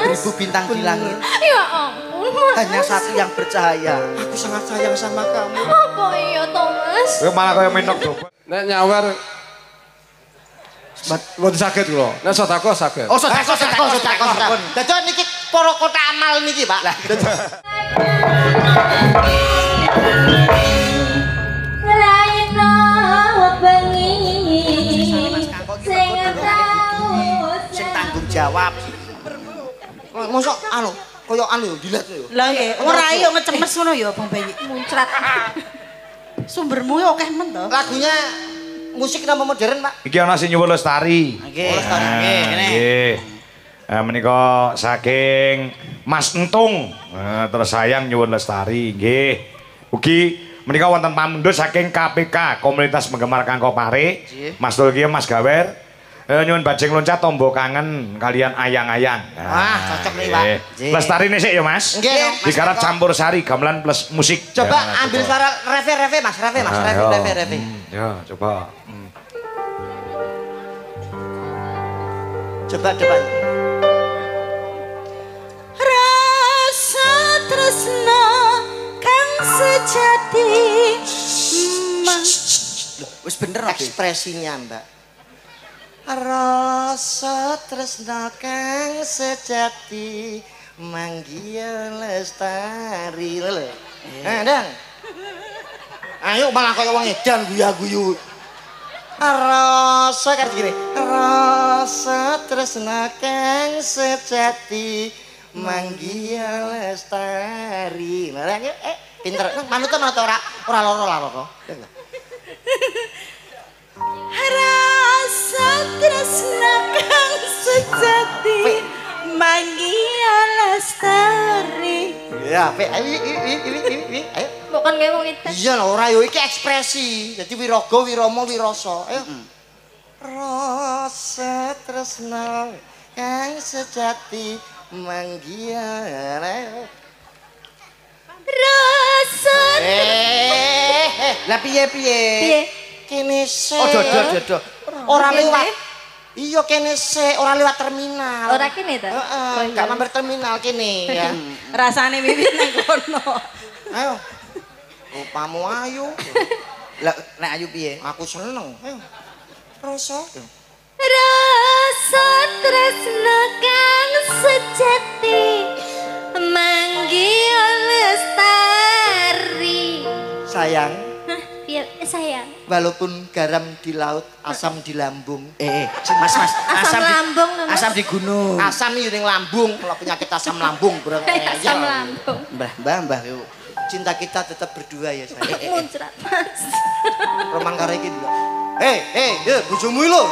Beribu bintang di langit. Ya ampun, Mas. Hanya satu yang bercahaya. Aku sangat sayang sama kamu. Apa iya, Thomas? Kowe malah kaya minok dobel. Nek nyawer Mboten saged kula. Nek sedekah saged. Oh, sedekah. Dadi niki para kota amal niki, Pak. Lah. Laino bengi sing tau Sing tanggung jawab. Mosok anu, koyo anu dilat yo. Lah nggih, ora ayo ngecemes ngono ya, Bang Bayi. muncrat. Sumbermu ya akeh men to. Lagunya musik nama modern, Pak. Iki ana sing nyuwun Lestari. Nggih. Lestari nggih, kene. Nggih. Menika saking Mas Entung. Terus sayang nyuwun Lestari nggih. Ugi menika wonten pamundhut saking KPK Komunitas Penggemar Kangkung Pare. Mas Dul ki Mas Gawer. Nyuwun bajing loncat tombo kangen kalian ayang-ayang. Wah, cocok nih, Pak. Lestari nih sik ya, Mas. Nggih. Digarap campur sari gamelan plus musik. Coba Ya, ambil suara reve, Mas. Reve. Ya, coba. Coba. Rasa tresna kang sejati. Wis bener ekspresinya, Mbak. Rasa tresna kang sejati manggil Lestari lho. Dang. Ayo malah kaya wong edan guyu-guyu. Rasa kan gini. Rasa tresna kang sejati manggil Lestari. Lah pinter. Manut ora loro. Rasa tresna kang sejati manggil Lestari. Ya, ini. Ayo. Bukan kayak wong itu. Iya lho, ora yo iki ekspresi. Dadi wiraga, wirama, wirasa. Ayo. Rasa tresna kang sejati manggil. Rasa Lah piye? Piye? Kene sik. Oh, dodo. Ora lewat. Iya kene sik, ora lewat terminal. Ora kene ta? Heeh, gak mampir terminal kene ya. rasane wiwit nang kono. Ayo. Rupamu ayu. Lah nek ayu piye? Aku seneng. Ayo. Rasa. Rasa tresna kang sejati manggil Lestari. Sayang, Hah, piye sayang? walaupun garam di laut, asam di lambung. Mas, Asam lambung, Mas. asam di gunung. Asam yo ning lambung, kalau penyakit asam lambung, Bro. Asam lambung. Mbah, yuk. Cinta kita tetap berdua ya, sayang. Muncrat, Mas. Roman karo iki lho. Bojomu lho.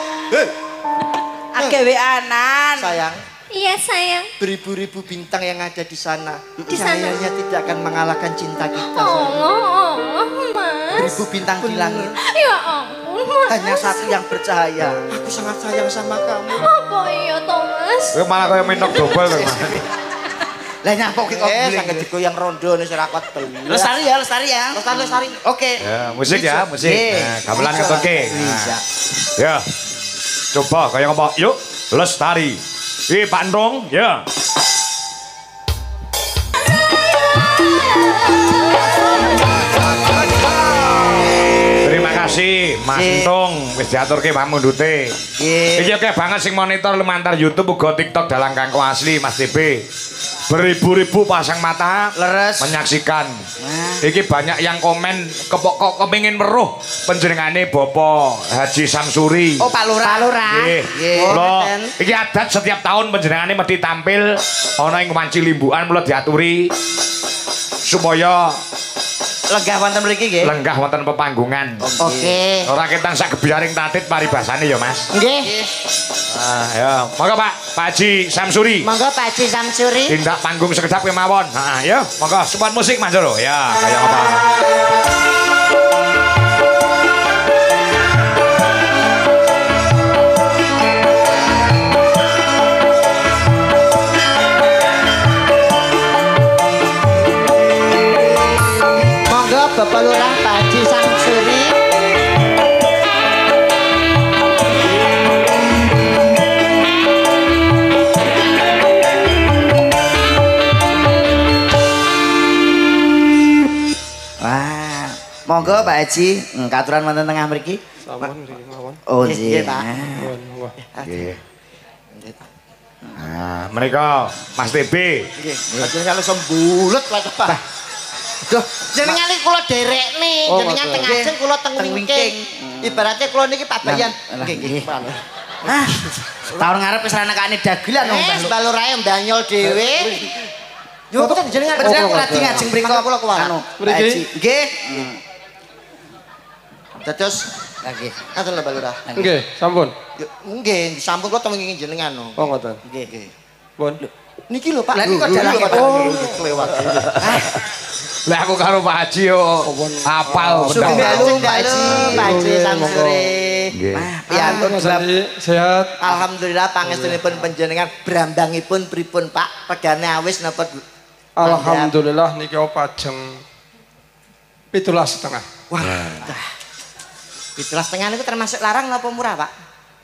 Akeh weanan. Sayang, Iya, sayang. beribu-ribu bintang yang ada di sana. Di sana? Cahayanya tidak akan mengalahkan cinta kita. Oh, Mas. Beribu bintang di langit. Ya ampun, Mas. Hanya satu yang bercahaya. Aku sangat sayang sama kamu. Apa iya, Thomas? Kowe malah kaya minok dobel to, Mas. Lah nyapok iki kok sanget digoyang rondo nek ora kuat beli. Lestari ya. Lestari. Oke. Ya, musik ya, musik. Nah, gamelan Bisa. keturke. Bisa. Ya. Coba kaya apa? Yuk, Lestari. Pak Entung, ya. Terima kasih Mas Entung wis diaturke pamundhute. Iki akeh banget sing monitor lumantar YouTube uga TikTok dalang Kangkung Asli Mas TB. Beribu-ribu pasang mata Leres. menyaksikan. Iki banyak yang komen kok kepengin weruh panjenengane Bapak Haji Samsuri. Oh, Pak Lurah. Nggih. Lho, iki adat setiap tahun panjenengane mesti tampil ana ing wanci limbukan mula diaturi supaya Lenggah wonten mriki nggih. lenggah wonten pepanggungan. Oke. Ora ketang sak gebiaring tatit paribasane ya, Mas. Nggih. Ya, monggo Pak Haji Samsuri. Monggo Pak Haji Samsuri. Tindak panggung sekedap kemawon. Ya, monggo support musik Mas Joro. Ya, kaya apa. Monggo Bapak Lurah Pak Haji Samsuri. Monggo Pak Haji, katuran wonten tengah mriki. Sampun nggih mawon. Oh nggih, Pak. Monggo, monggo. Nggih. Nah, mereka Mas TB. Nggih. Jenengan langsung bulet Pak. Duh, jenengan iki kula derekne, jenengan teng ajeng kula teng wingking. Ibaratnya kula niki Pak Bayan. Nggih, nggih. Ah, tahun ngarep wis ra nekane dagelan wong Mbah. Balur ae mbanyol dhewe. Yo kok jenengan lagi ngajeng mriko kula kuwat. Mriki. Nggih. Dados nggih. Ngaten lho Balur. Nggih, sampun. Nggih, sampun kula teng wingking jenengan. Oh ngoten. Nggih, nggih. Pun. Niki lho Pak. Lah niki kok dalange lewat. Lah aku karo Pak Haji yo apal Sugeng dalu Pak Haji samsure. Nggih. Piantun Sehat. alhamdulillah pangestunipun panjenengan brambangipun pripun Pak? Regane awis napa? Alhamdulillah niki pajeng 17,5. Wah. 17,5 niku termasuk larang napa murah Pak?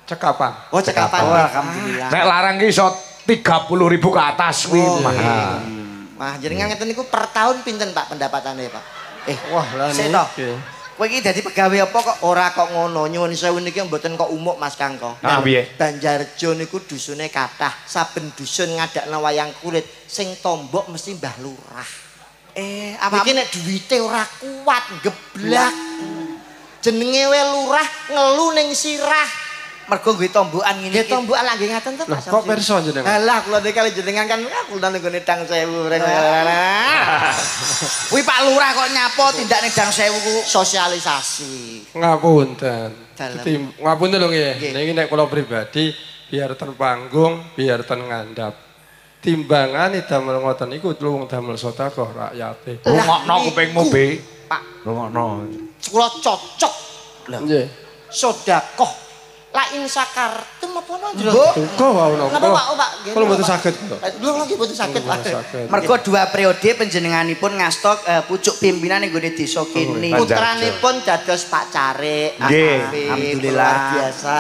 Cekapan. Oh cekapan. Alhamdulillah. Nek larang ki iso 30.000 ke atas kuwi mahal. Wah, jenengan ngeten niku per tahun pinten Pak pendapatannya Pak? Wah, lah sik to. niki. Kowe iki dadi pegawai apa kok ora kok ngono? Nyuwun sewu niki mboten kok umuk Mas Kangko. Ah, piye? Banjarjo niku dusune kathah. Saben dusun ngadakna wayang kulit sing tombok mesti Mbah Lurah. Apa iki nek duwite ora kuat geblak. Jenenge wae Lurah ngelu ning sirah. Mergo nggih tombokan ngene iki. Nggih tombokan lagi ngaten to Pak. Kok perso jenengan? Alah kula niki kali jenengan kan kula nggone dang 1000 reng. Kuwi Pak Lurah kok nyapo tindak ning Dang Sewu ku Sosialisasi. Ngapunten. Dalem. Ngapunten lho nggih. Niki nek kula pribadi biar ten panggung, biar ten ngandhap. Timbangane damel ngoten niku luwung damel sedekah rakyate. Rungokno kupingmu, Be. Pak, Rungokno. kula cocok. Nggih. Sedekah. La in sakartum apa nang Duka wae napa? Napa Pak? Oh Pak. Kalau mboten saged kula. Lho lagi mboten saged Pak. mergo 2 periode panjenenganipun ngastok pucuk pimpinan ning gone desa kene. Putranipun dados Pak Carik. Nggih. Alhamdulillah biasa.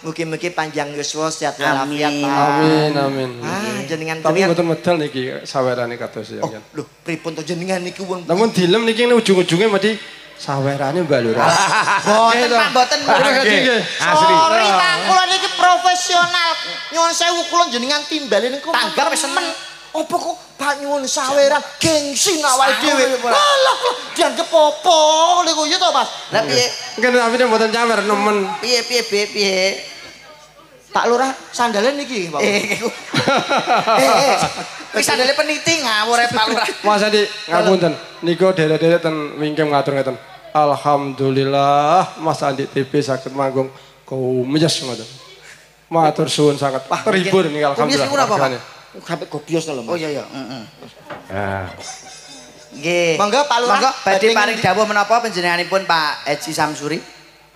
Mugi-mugi panjang yuswa sehat walafiat Pak. Amin amin. Jenengan Tapi jenengan. mboten medal niki sawerane kados ya. Lho, pripun to jenengan niki pun. Namun dilem niki ujung-ujunge mesti sawerane Mbak Lurah. Boten Pak, boten. Nggih. Asli. Sorry Pak, kula niki profesional. Nyuwun sewu kula jenengan timbali niku Tanggap wis semen. Apa kok Pak nyuwun saweran gengsi awake dhewe. Alah, dianggep apa niku ya to Mas? Lah piye? Mungkin tapi mboten nyawer nemen. Piye piye? Pak Lurah sandale niki Pak. Wis sandale peniti ngawur Pak Lurah. Mas Adi, ngapunten. Niku derek-derek ten wingkem ngatur ngeten. Alhamdulillah Mas Andi TV saged manggung kumyes ngoten. Matur suwun sangat. Terhibur niki alhamdulillah. Kumyes niku apa, Pak? Sampai gobios lho Mas. Oh iya. Nah, Nggih. Monggo Pak Lurah. Monggo badhe paring dawuh menapa panjenenganipun Pak Haji Samsuri?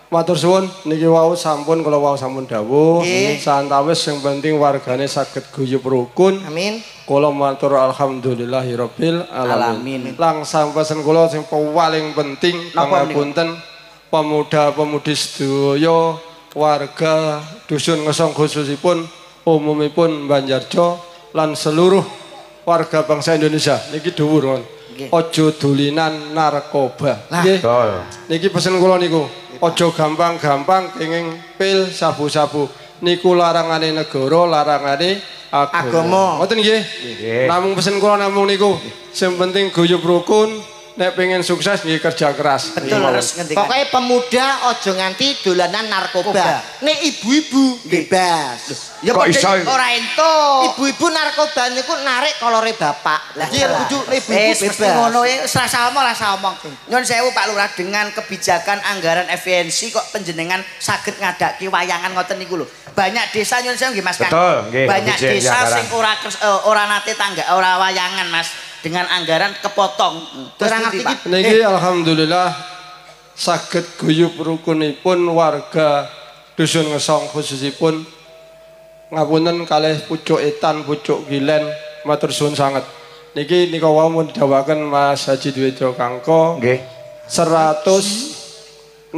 Matur suwun niki wau sampun kula wau sampun dawuh. Nggih. Santawis sing penting wargane saged guyub rukun. Amin. Kula matur alhamdulillahirabbil alamin. Langsung pesen kula sing paling penting pangapunten pemuda-pemudi sedaya warga dusun Ngesong khususipun umumipun Banjarjo lan seluruh warga bangsa Indonesia niki dhuwur mon. Ojo dulinan narkoba. Nggih. betul. Niki pesen kula niku. Ojo gampang-gampang kenging pil sabu-sabu. Niku larangane negara, larangane agama. Ngoten nggih. Namung pesen kula namung niku. Sing penting guyub rukun, nek pengen sukses nggih kerja keras. Betul harus ngendikan. Pokoknya pemuda ojo nganti dolanan narkoba. Nek ibu-ibu bebas. Ya Kok padha iso? ora entuk. Ibu-ibu narkoba niku narik kolore bapak. Lah Jadi kudu ibu-ibu mesti bebas. ngono rasa omong. Nyun sewu Pak Lurah dengan kebijakan anggaran efisiensi kok panjenengan saged ngadaki wayangan ngoten niku lho. Banyak desa nyun sewu nggih Mas Kang. Betul, nggih, Banyak izin desa anggaran. sing ora nate tangga ora wayangan Mas dengan anggaran kepotong. Terus Ora pundi, ngerti Pak? Niki alhamdulillah saged guyub rukunipun warga dusun Ngesong khususipun ngapunten kalih pucuk etan, pucuk gilen, matur suwun sanget. Niki nika wau mun didhawaken Mas Haji Dwijo Kangko Nggih. 160.000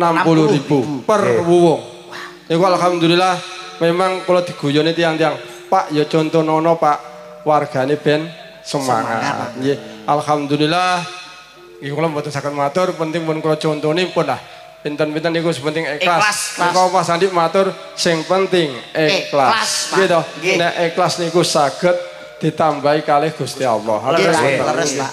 per wuwung. Niku alhamdulillah memang kula diguyoni tiang-tiang. Pak ya contonono Pak wargane ben semangat. Nggih. Alhamdulillah Nggih kula mboten saged matur, penting pun kula contonipun lah. Pinten-pinten niku sepenting ikhlas. Kok Mas Andi matur sing penting ikhlas. Nggih to. Nek ikhlas niku saged ditambahi kalih Gusti Allah.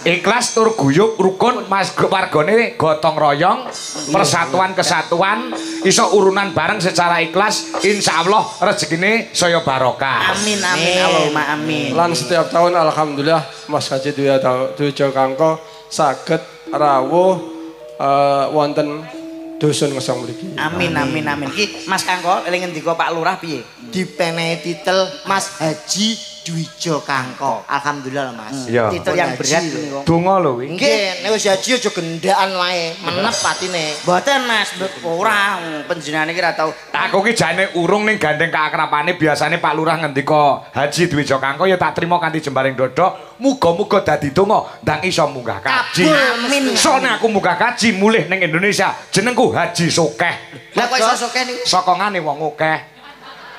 Ikhlas tur guyub rukun mas wargane gotong royong, persatuan kesatuan, iso urunan bareng secara ikhlas, insyaallah rezekine saya barokah. Amin amin Allahumma amin. Lan setiap tahun alhamdulillah Mas Haji Dwijo Kangko saged rawuh wonten dusun ngesong mriki. Amin amin amin. Ki Mas Kangko eling ngendika Pak Lurah piye? Dipenehi titel Mas Haji Dwijo Kangko. Alhamdulillah Mas. Titel yang berat niku. Donga lho kuwi. Nggih, nek wis haji aja gendakan wae, menep patine. Mboten Mas, ora panjenengane iki ora tau. Aku ki jane urung ning gandeng keakrabane biasane Pak Lurah ngendika Haji Dwijo Kangko ya tak trimo kanthi jembaring dada. Muga-muga dadi donga ndang iso munggah kaji. Amin. Soale aku munggah kaji mulih ning Indonesia jenengku Haji Sokeh. Lah kok iso sokeh niku? Sokongane wong akeh.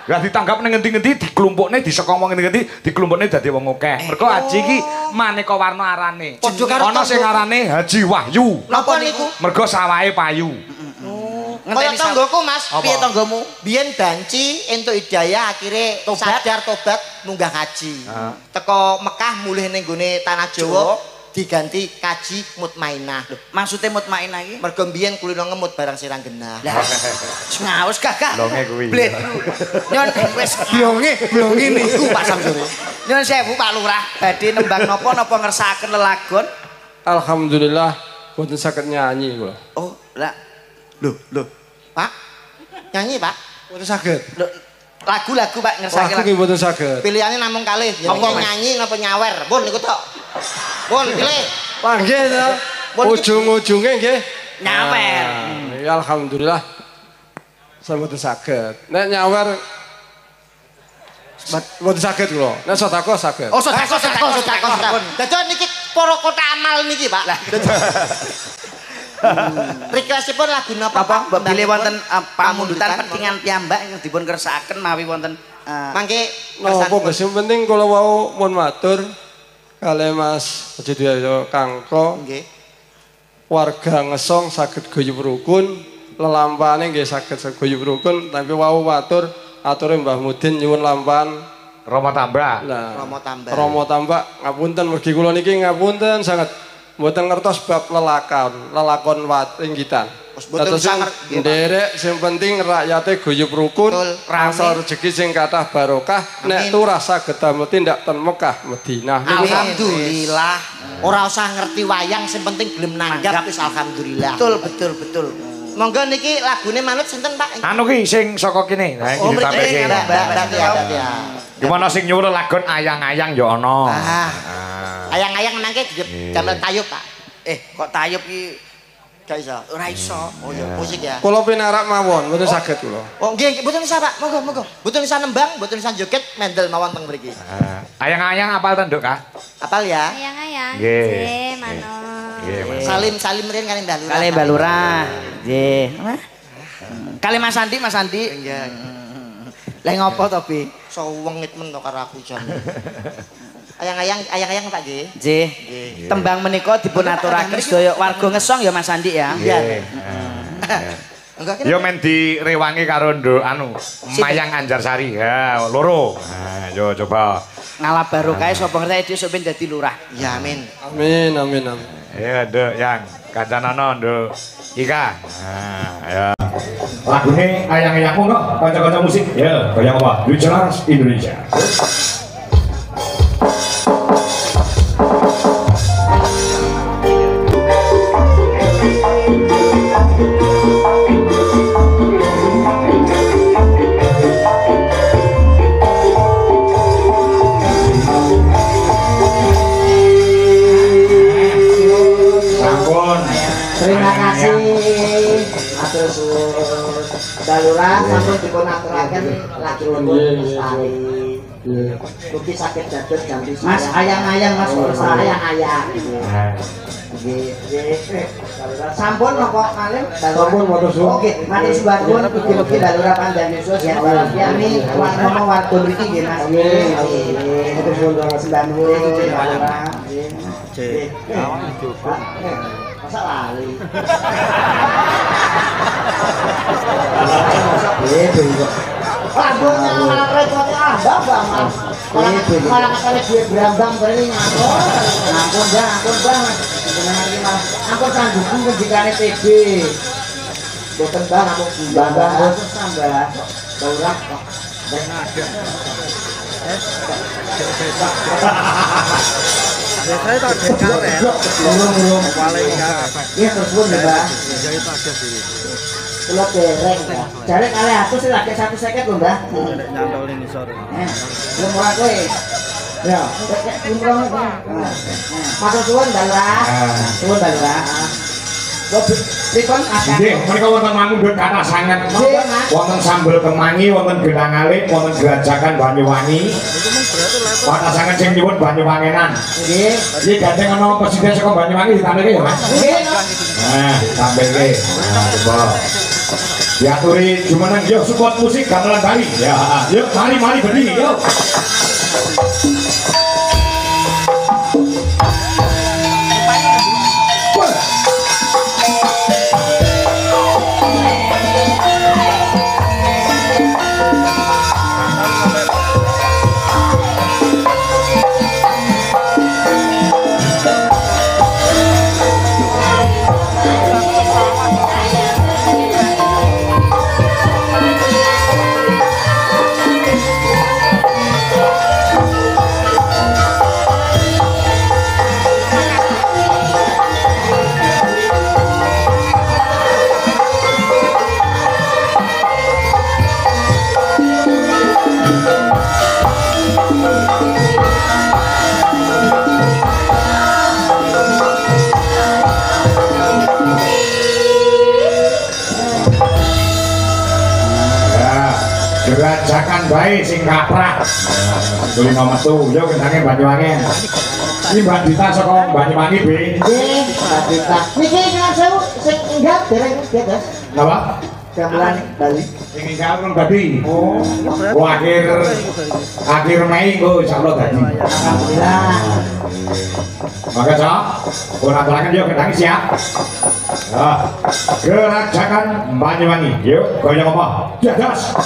Lah ditanggap ning ngendi-ngendi diklumpukne disokong wong ngendi-ngendi diklumpukne dadi wong akeh. Mergo Haji iki maneka warna arane. Ana sing arane Haji Wahyu. Napa niku? Mergo sawahe payu. Kaya tanggoku Mas, piye tanggomu? Biyen banci entuk hidayah akhire sadar tobat munggah haji. Teko Mekah mulih ning gone tanah Jawa diganti kaji mutmainah. Maksudnya mutmainah iki? Mergo biyen kulino ngemut barang sirang genah. Lah ngaos gagah. Longe kuwi. Blet. Nyon wis Blonge niku Pak Samsuri. Nyon sewu Pak Lurah, badhe nembang napa ngersakaken lelagon? Alhamdulillah mboten saged nyanyi kula. Oh, lah Loh, Pak. Nyanyi, Pak. Mboten saged. lagu-lagu Pak ngersake lagu. Lagu mboten saged. Pilihane namung kalih, ya nyanyi napa nyawer. Pun niku tok. Pun pilih. Panggih to. Ujung-ujunge nggih nyawer. Ya alhamdulillah. Saya mboten saged. Nek nyawer mboten saged kula. Nek sedekah saged. Oh, sedekah. Dadi niki para kota amal niki, Pak. Requestipun lagu napa Pak? Mbak bilih wonten pamundutan pentingan piyambak yang dipun kersakaken mawi wonten mangke napa sing penting kula wau mun matur kalih Mas Haji Dwijo Kangko. Nggih. Warga Ngesong saged guyub rukun, lelampahane nggih saged guyub rukun, tapi wau matur ature Mbah Mudin nyuwun lampahan Rama tambah. Nah, Rama tambah ngapunten mergi kula niki ngapunten sangat mboten ngertos bab lelakon inggitan. Dados nderek sing penting rakyate guyub rukun, rasa rezeki sing kathah barokah, nek turah saged damel tindak ten Mekah Madinah. Alhamdulillah. Ora usah ngerti wayang sing penting gelem nanggap wis alhamdulillah. Betul. Monggo niki lagune manut sinten Pak? Anu ki sing saka kene. Lah iki ditampilke. Gimana sing nyuwun lagon ayang-ayang ya ana. Ayang-ayang nangke damel tayub Pak. Kok tayub iki gak iso. ora iso. Oh ya musik ya. Kula pinarak mawon, mboten saged kula. Oh nggih, mboten bisa Pak. Monggo. Mboten bisa nembang, mboten bisa joget, mendel mawon teng mriki. Ayang-ayang apal to, Nduk, Kak? Apal ya? Ayang-ayang. Nggih. Manon. Salim riyen kali Mbah Lurah. Kali Mbah Lurah. Nggih. Kali Mas Andi. Nggih. Lah ngopo to, Bi? Sowengit men to karo aku jan. Ayang-ayang Pak nggih. Nggih. Tembang menika dipun aturaken sedaya warga Ngesong ya Mas Andi ya. Nggih. Ya men direwangi karo Nduk anu Mayang Anjarsari. Ya, loro. Nah, yo coba. Ngalah barokah sapa ngerti esuk ben dadi lurah. Ya amin. Amin. Ya, Nduk, yang kancanana Nduk. Ika. Nah, ya. Lagune ayang-ayangmu kok kanca-kanca musik. Ya, goyang apa? Jelas Indonesia. Terima kasih. Matur suwun. Balura sampun dipun aturaken lagi lestari. Mugi saged dados ganti Mas ayang-ayang Mas ayang-ayang. Nggih. Sampun napa kalih? Sampun matur suwun. Oke, matur suwun mugi-mugi Balura panjang Yesus ya walafiami warga warga mriki nggih Mas. Amin. Matur suwun sembah nuwun. Nggih. Masa lali. Bebe kok. Lambungnya malah repot Anda Bang. Malah katanya duit berambang beli ngapun. Ampun Bang. Ampun tanggungku penjikane TB. Boten Bang, ampun Bang. Boten tambah. Daurat kok. Saya tak ada karet. Belum. Paling karet. Iya terus pun Mbak. Jadi tak ada sih. Kulo dereng. Jare kali aku sih lagi 150 lho, Mbak. Nyantolin sore. Belum ora kowe. Ya, belum ora. Matur suwun, Mbak Lurah. Suwun, Mbak Lurah. Pripun akan? Nggih, menika wonten mangundut kata sanget. Wonten sambel kemangi, wonten gelang alit, wonten gerajakan Banyuwangi. Kata sanget sing nyuwun Banyuwangenan. Nggih. Iki gandeng ana presiden saka Banyuwangi ditampilke ya, Mas. Nggih. Nah, tampilke. Nah, coba. Diaturi jumeneng yuk support musik gamelan Bali. Ya, yuk mari berdiri yuk. Gerajakan baik sing kaprah. Tuli nomor tuh, yo kenange Banyuwangi. Ini Mbak Dita saka Banyuwangi B. Nggih, Mbak Dita. Niki kena sewu sing enggak dereng nggih, Mas. Napa? Gamelan Bali. Sing ingkang pun dadi. Oh, akhir Mei kok insyaallah dadi. Alhamdulillah. Maka Cok, pun aturaken yo kenange siap. Nah, gerajakan Banyuwangi. Yuk, goyang apa? Jadas.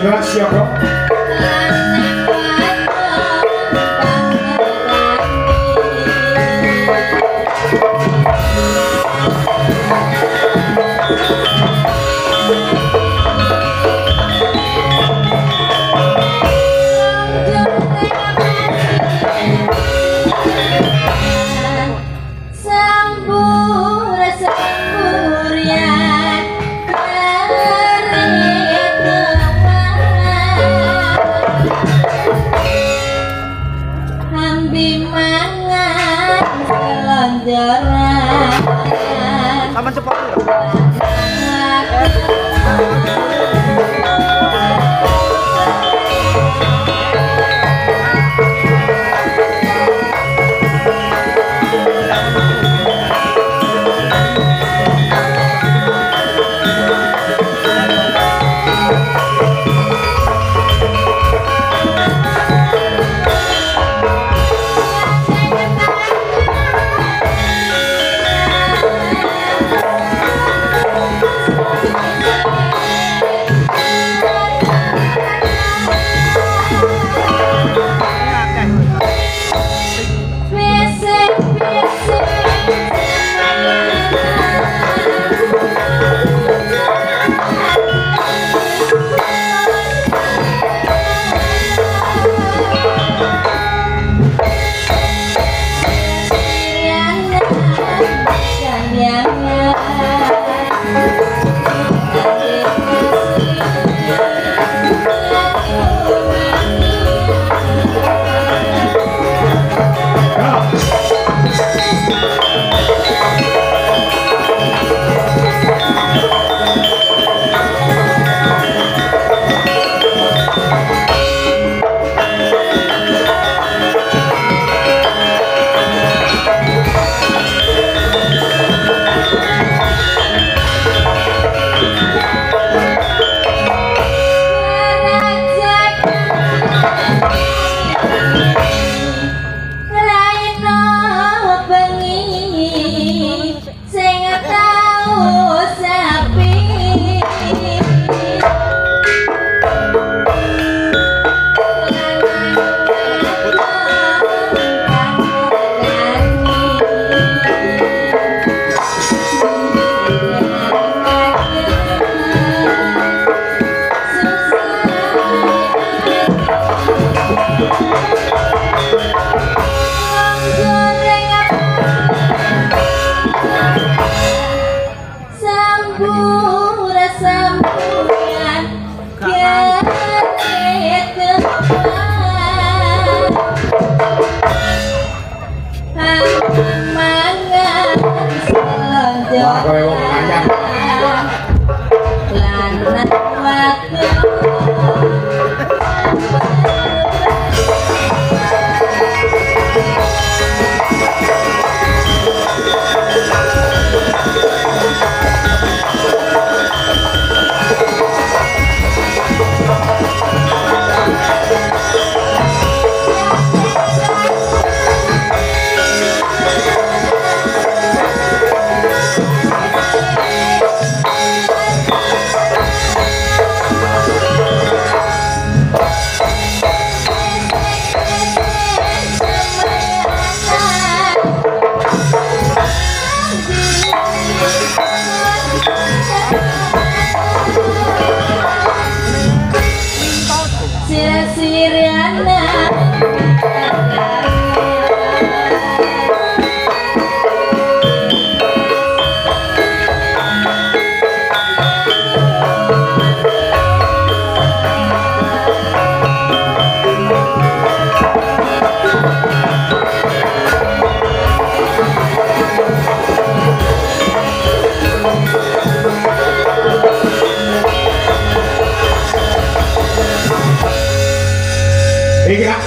Gracias, bro. Sama cepat ya. Thank you.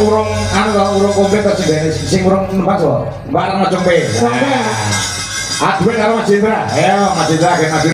urung urung komplit sing urung numpas lho. Bareng Mas Jombe. Aduh karo Mas Indra. Ayo Mas Indra, Mas